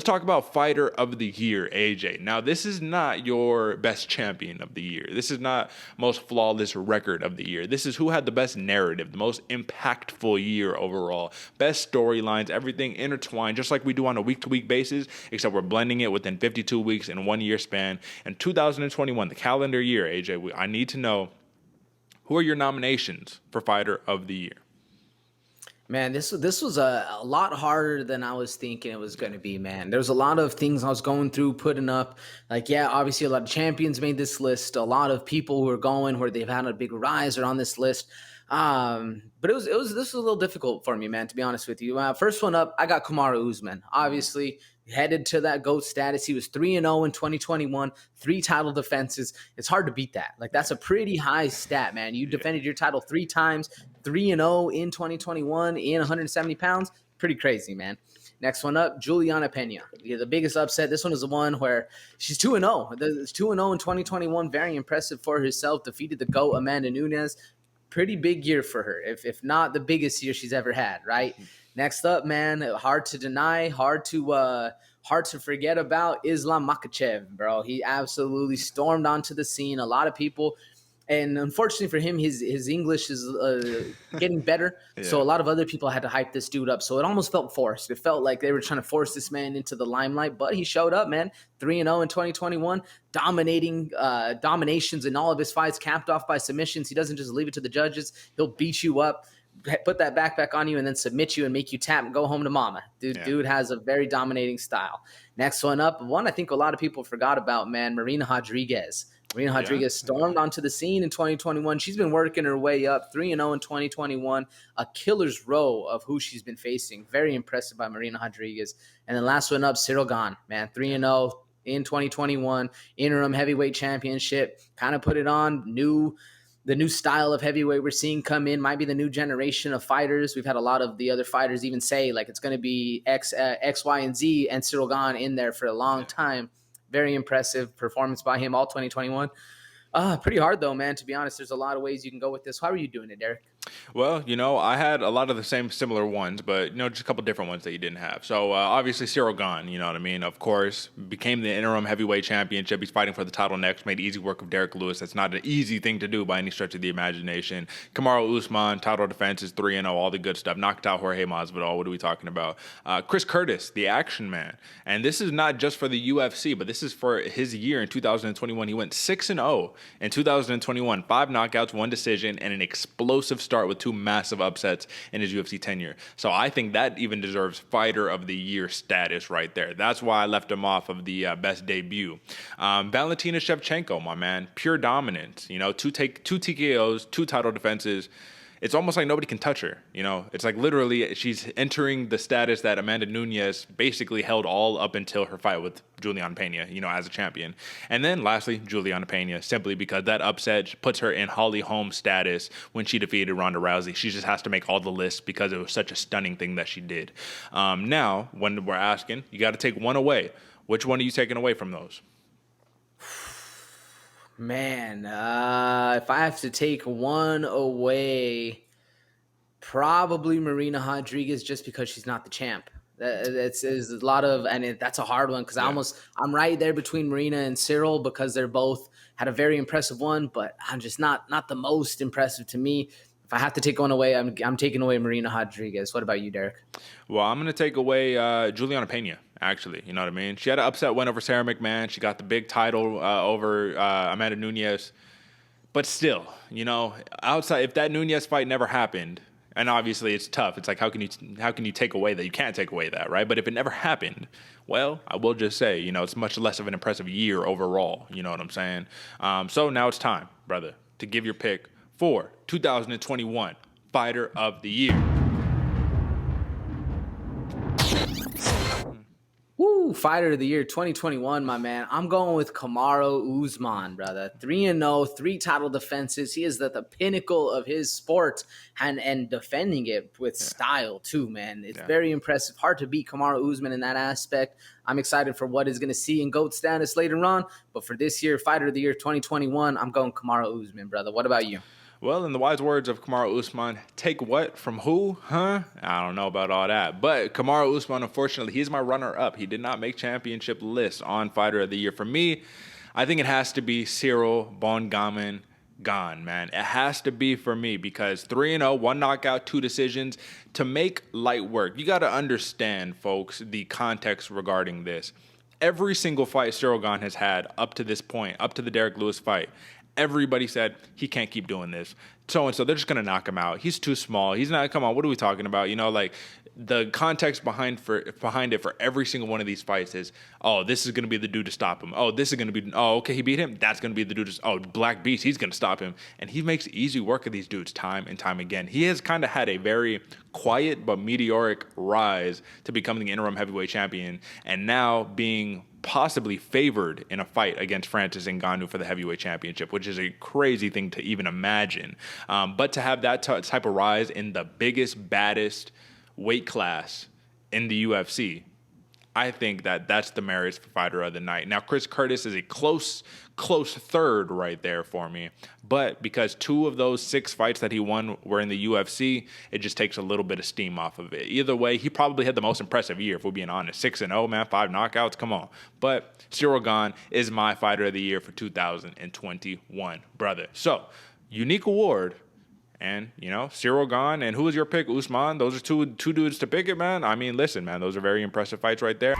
Let's talk about fighter of the year, AJ. Now, this is not your best champion of the year. This is not most flawless record of the year. This is who had the best narrative, the most impactful year overall. Best storylines, everything intertwined, just like we do on a week-to-week basis, except we're blending it within 52 weeks in 1 year span. And 2021, the calendar year, AJ, I need to know, who are your nominations for fighter of the year? Man, this was a lot harder than I was thinking it was going to be, man. There's a lot of things I was going through, putting up. Like, yeah, obviously a lot of champions made this list. A lot of people who are going where they've had a big rise are on this list. But this was a little difficult for me, man, to be honest with you. First one up, I got Kamara Uzman. Obviously, headed to that GOAT status. He was 3-0 in 2021, 3 title defenses. It's hard to beat that. Like, that's a pretty high stat, man. You defended your title 3 times, 3-0 in 2021 in 170 pounds. Pretty crazy, man. Next one up, Juliana Pena. Yeah, the biggest upset. This one is the one where she's 2-0. It's 2-0 in 2021. Very impressive for herself. Defeated the GOAT, Amanda Nunes. Pretty big year for her, if not the biggest year she's ever had, right? Next up, man, hard to deny, hard to forget about Islam Makhachev, bro. He absolutely stormed onto the scene. A lot of people, and unfortunately for him, his English is getting better. Yeah. So a lot of other people had to hype this dude up. So it almost felt forced. It felt like they were trying to force this man into the limelight, but he showed up, man. 3-0 in 2021, dominations in all of his fights, capped off by submissions. He doesn't just leave it to the judges. He'll beat you up, put that backpack on you, and then submit you and make you tap and go home to mama. Dude has a very dominating style. Next one up, one I think a lot of people forgot about, man, Marina Rodriguez. Marina Rodriguez stormed onto the scene in 2021. She's been working her way up, 3-0 in 2021, a killer's row of who she's been facing. Very impressive by Marina Rodriguez. And then last one up, Ciryl Gane, man, 3-0 in 2021, interim heavyweight championship, kind of put it on, the new style of heavyweight we're seeing come in might be the new generation of fighters. We've had a lot of the other fighters even say, like, it's going to be X, Y, and Z, and Ciryl Gane in there for a long time. Very impressive performance by him all 2021. Pretty hard, though, man, to be honest. There's a lot of ways you can go with this. How are you doing it, Derek? Well, I had a lot of the same similar ones, but, just a couple different ones that you didn't have. So, obviously, Ciryl Gane, you know what I mean? Of course, became the interim heavyweight championship. He's fighting for the title next, made easy work of Derek Lewis. That's not an easy thing to do by any stretch of the imagination. Kamara Uzman, title defense is 3-0, all the good stuff. Knocked out Jorge Masvidal. What are we talking about? Chris Curtis, the action man. And this is not just for the UFC, but this is for his year in 2021. He went 6-0 in 2021, 5 knockouts, 1 decision, and an explosive start with 2 massive upsets in his UFC tenure. So I think that even deserves fighter of the year status right there. That's why I left him off of the best debut. Valentina Shevchenko, my man, pure dominance. 2 TKOs, 2 title defenses. It's almost like nobody can touch her. It's like literally she's entering the status that Amanda Nunes basically held all up until her fight with Juliana Pena, as a champion. And then lastly, Juliana Pena, simply because that upset puts her in Holly Holm status when she defeated Ronda Rousey. She just has to make all the lists because it was such a stunning thing that she did. Now, when we're asking, you got to take one away. Which one are you taking away from those? Man, if I have to take one away, probably Marina Rodriguez, just because she's not the champ. That's a lot of, and that's a hard one because I'm right there between Marina and Ciryl because they're both had a very impressive one, but I'm just not the most impressive to me. If I have to take one away, I'm taking away Marina Rodriguez. What about you, Derek? Well, I'm going to take away Juliana Pena, actually. You know what I mean? She had an upset win over Sarah McMahon. She got the big title over Amanda Nunes. But still, outside, if that Nunes fight never happened, and obviously it's tough. It's like, how can you take away that? You can't take away that, right? But if it never happened, well, I will just say, it's much less of an impressive year overall. You know what I'm saying? So now it's time, brother, to give your pick for 2021 Fighter of the Year. Woo, Fighter of the Year 2021, my man. I'm going with Kamara Uzman, brother. 3-0, 3 title defenses. He is the pinnacle of his sport and defending it with style too, man. It's very impressive. Hard to beat Kamara Uzman in that aspect. I'm excited for what he's going to see in GOAT status later on. But for this year, Fighter of the Year 2021, I'm going Kamara Uzman, brother. What about you? Well, in the wise words of Kamara Uzman, take what from who? Huh? I don't know about all that. But Kamara Uzman, unfortunately, he's my runner-up. He did not make championship lists on Fighter of the Year. For me, I think it has to be Cyril Bongaman Gone, man. It has to be for me because 3-0, 1 knockout, 2 decisions. To make light work, you got to understand, folks, the context regarding this. Every single fight Cyril Gane has had up to this point, up to the Derek Lewis fight, everybody said he can't keep doing this. So they're just gonna knock him out. He's too small. He's not. Come on, what are we talking about? You know, like the context behind it for every single one of these fights is, oh, this is gonna be the dude to stop him. Oh, this is gonna be. Oh, okay, he beat him. That's gonna be the dude. Black Beast. He's gonna stop him, and he makes easy work of these dudes time and time again. He has kind of had a very quiet but meteoric rise to becoming the interim heavyweight champion, and now being possibly favored in a fight against Francis Ngannou for the heavyweight championship, which is a crazy thing to even imagine. But to have that type of rise in the biggest, baddest weight class in the UFC, I think that's the merits for Fighter of the Night. Now, Chris Curtis is a close third right there for me. But because 2 of those 6 fights that he won were in the UFC, it just takes a little bit of steam off of it. Either way, he probably had the most impressive year, if we're being honest. 6-0, man, 5 knockouts, come on. But Cyril Gane is my Fighter of the Year for 2021, brother. So, unique award. And, you know, Cyril Gane, and who was your pick? Usman. Those are two dudes to pick it, man. I mean, listen, man, those are very impressive fights right there.